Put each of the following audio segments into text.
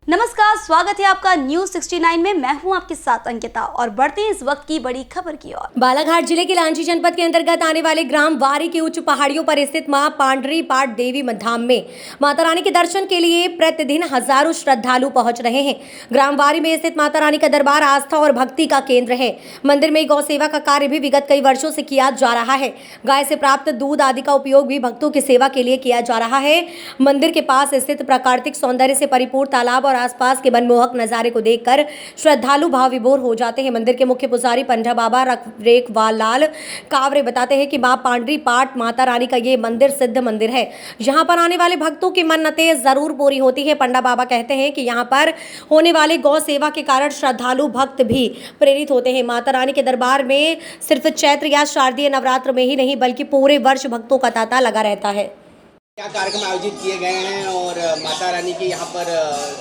नमस्कार, स्वागत है आपका न्यूज 69 में। मैं हूं आपके साथ अंकिता और बढ़ते हैं इस वक्त की बड़ी खबर की ओर। बालाघाट जिले के लांजी जनपद के अंतर्गत आने वाले ग्राम वारी के उच्च पहाड़ियों पर स्थित मां पांडरी पाट देवी धाम में माता रानी के दर्शन के लिए प्रतिदिन हजारों श्रद्धालु पहुंच रहे हैं। ग्राम वारी में स्थित माता रानी का दरबार आस्था और भक्ति का केंद्र है। मंदिर में गौ सेवा का कार्य भी विगत कई वर्षों से किया जा रहा है। गाय से प्राप्त दूध आदि का उपयोग भी भक्तों की सेवा के लिए किया जा रहा है। मंदिर के पास स्थित प्राकृतिक सौंदर्य से परिपूर्ण तालाब और आसपास के मनमोहक नजारे को देखकर श्रद्धालु भाव विभोर हो जाते हैं। मंदिर के मुख्य पुजारी पंडा बाबा रेखवालाल कावरे बताते हैं कि मां पांडरी पाट माता रानी का ये मंदिर सिद्ध मंदिर है। यहाँ पर आने वाले भक्तों की मन्नतें जरूर पूरी होती है। पंडा बाबा कहते हैं कि यहाँ पर होने वाले गौ सेवा के कारण श्रद्धालु भक्त भी प्रेरित होते हैं। माता रानी के दरबार में सिर्फ चैत्र या शारदीय नवरात्र में ही नहीं बल्कि पूरे वर्ष भक्तों का तांता लगा रहता है। क्या कार्यक्रम आयोजित किए गए हैं और माता रानी की यहाँ पर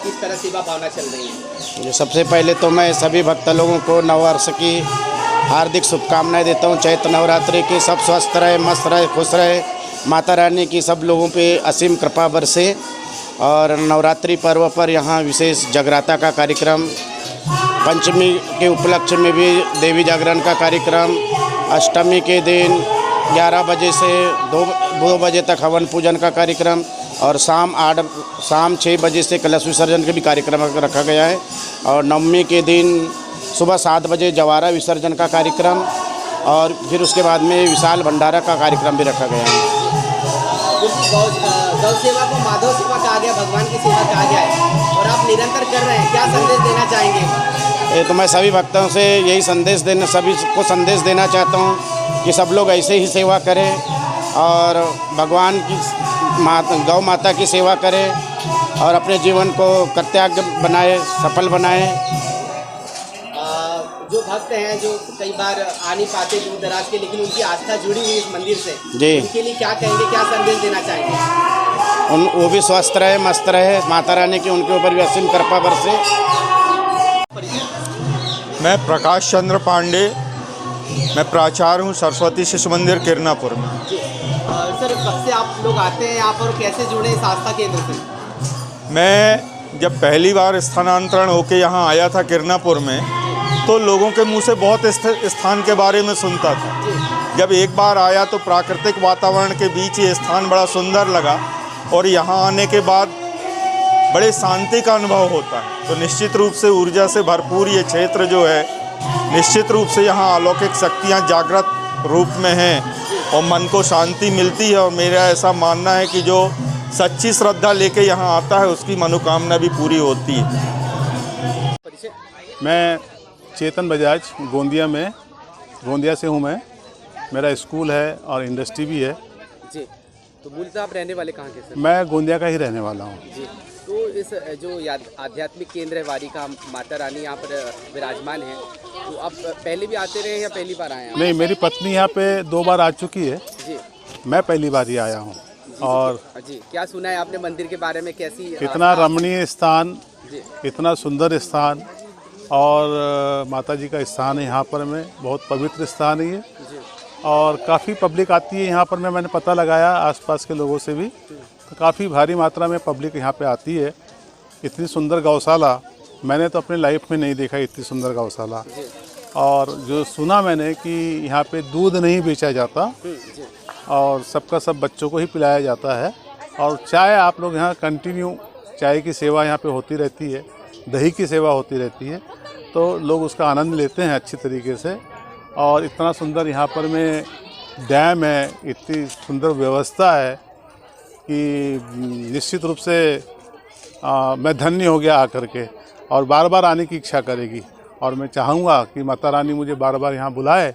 किस तरह सेवा भावना चल रही है? सबसे पहले तो मैं सभी भक्त लोगों को नववर्ष की हार्दिक शुभकामनाएं देता हूँ। चैत्र नवरात्रि की सब स्वस्थ रहे, मस्त रहे, खुश रहे। माता रानी की सब लोगों पे असीम कृपा बरसे। और नवरात्रि पर्व पर यहाँ विशेष जगराता का कार्यक्रम, पंचमी के उपलक्ष्य में भी देवी जागरण का कार्यक्रम, अष्टमी के दिन 11 बजे से 2 बजे तक हवन पूजन का कार्यक्रम और शाम 6 बजे से कलश विसर्जन का भी कार्यक्रम रखा गया है। और नवमी के दिन सुबह 7 बजे जवारा विसर्जन का कार्यक्रम और फिर उसके बाद में विशाल भंडारा का कार्यक्रम भी रखा गया है। गौ सेवा को माधव सेवा कहा गया, भगवान की सेवा कहा गया है और आप निरंतर कर रहे हैं, क्या संदेश देना चाहेंगे? तो मैं सभी भक्तों से यही सभी को संदेश देना चाहता हूँ कि सब लोग ऐसे ही सेवा करें और भगवान की गौ माता की सेवा करें और अपने जीवन को कृतज्ञ बनाए, सफल बनाएं। जो भक्त हैं जो कई बार आ नहीं पाते दूर दराज के, लेकिन उनकी आस्था जुड़ी हुई इस मंदिर से जी, उनके लिए क्या कहेंगे, क्या संदेश देना चाहेंगे? वो भी स्वस्थ रहे, मस्त रहे, माता रानी की उनके ऊपर भी असीम कृपा बरसे। मैं प्रकाश चंद्र पांडे, मैं प्राचार्य हूँ सरस्वती शिशु मंदिर किरनापुर में। सर, कब से आप लोग आते हैं यहाँ पर, कैसे जुड़े इस आस्था केंद्र से? मैं जब पहली बार स्थानांतरण होके यहाँ आया था किरनापुर में, तो लोगों के मुंह से बहुत स्थान के बारे में सुनता था। जब एक बार आया तो प्राकृतिक वातावरण के बीच ये स्थान बड़ा सुंदर लगा और यहाँ आने के बाद बड़े शांति का अनुभव होता है। तो निश्चित रूप से ऊर्जा से भरपूर ये क्षेत्र जो है, निश्चित रूप से यहाँ अलौकिक शक्तियाँ जागृत रूप में हैं और मन को शांति मिलती है। और मेरा ऐसा मानना है कि जो सच्ची श्रद्धा लेके यहाँ आता है उसकी मनोकामना भी पूरी होती है। मैं चेतन बजाज गोंदिया से हूँ। मेरा स्कूल है और इंडस्ट्री भी है जी। तो मूलतः आप रहने वाले कहाँ के सर? मैं गोंदिया का ही रहने वाला हूँ जी। तो इस जो आध्यात्मिक केंद्र है वारी का, माता रानी यहाँ पर विराजमान है, तो आप पहले भी आते रहे या पहली बार आए हैं? नहीं, मेरी पत्नी यहाँ पे 2 बार आ चुकी है जी। मैं पहली बार ही आया हूँ। और जी, क्या सुना है आपने मंदिर के बारे में? कैसी इतना रमणीय स्थान, इतना सुंदर स्थान और माता जी का स्थान है यहाँ पर में, बहुत पवित्र स्थान है ये। और काफ़ी पब्लिक आती है यहाँ पर में, मैंने पता लगाया आसपास के लोगों से भी, तो काफ़ी भारी मात्रा में पब्लिक यहाँ पे आती है। इतनी सुंदर गौशाला मैंने तो अपने लाइफ में नहीं देखा, इतनी सुंदर गौशाला। और जो सुना मैंने कि यहाँ पे दूध नहीं बेचा जाता और सबका सब बच्चों को ही पिलाया जाता है। और चाय आप लोग यहाँ कंटिन्यू, चाय की सेवा यहाँ पे होती रहती है, दही की सेवा होती रहती है, तो लोग उसका आनंद लेते हैं अच्छी तरीके से। और इतना सुंदर यहाँ पर में डैम है, इतनी सुंदर व्यवस्था है कि निश्चित रूप से मैं धन्य हो गया आकर के और बार बार आने की इच्छा करेगी। और मैं चाहूँगा कि माता रानी मुझे बार बार यहाँ बुलाए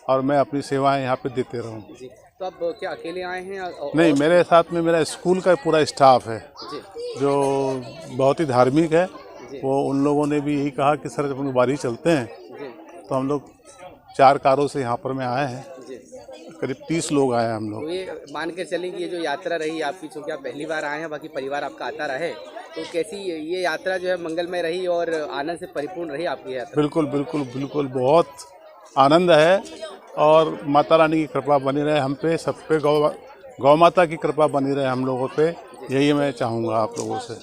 और मैं अपनी सेवाएं यहाँ पे देते रहूँ। तो आप क्या अकेले आए हैं? नहीं, मेरे साथ में मेरा स्कूल का पूरा स्टाफ है जो बहुत ही धार्मिक है। वो उन लोगों ने भी यही कहा कि सर जब हम वारी चलते हैं, तो हम लोग 4 कारों से यहाँ पर में आए हैं, करीब 30 लोग आए हैं हम लोग। तो ये मान के चलें कि ये जो यात्रा रही आपकी, चूँकि आप पहली बार आए हैं, बाकी परिवार आपका आता रहे, तो कैसी ये यात्रा जो है मंगलमय रही और आनंद से परिपूर्ण रही आपकी यात्रा? बिल्कुल बिल्कुल बिल्कुल, बहुत आनंद है और माता रानी की कृपा बनी रहे हम पे, सब पे, गौ माता की कृपा बनी रहे हम लोगों पे, यही मैं चाहूँगा आप लोगों से।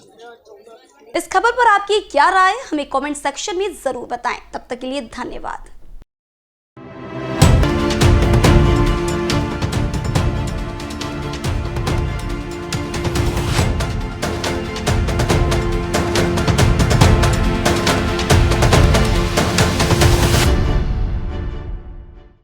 इस खबर पर आपकी क्या राय हमें कमेंट सेक्शन में जरूर बताएं। तब तक के लिए धन्यवाद।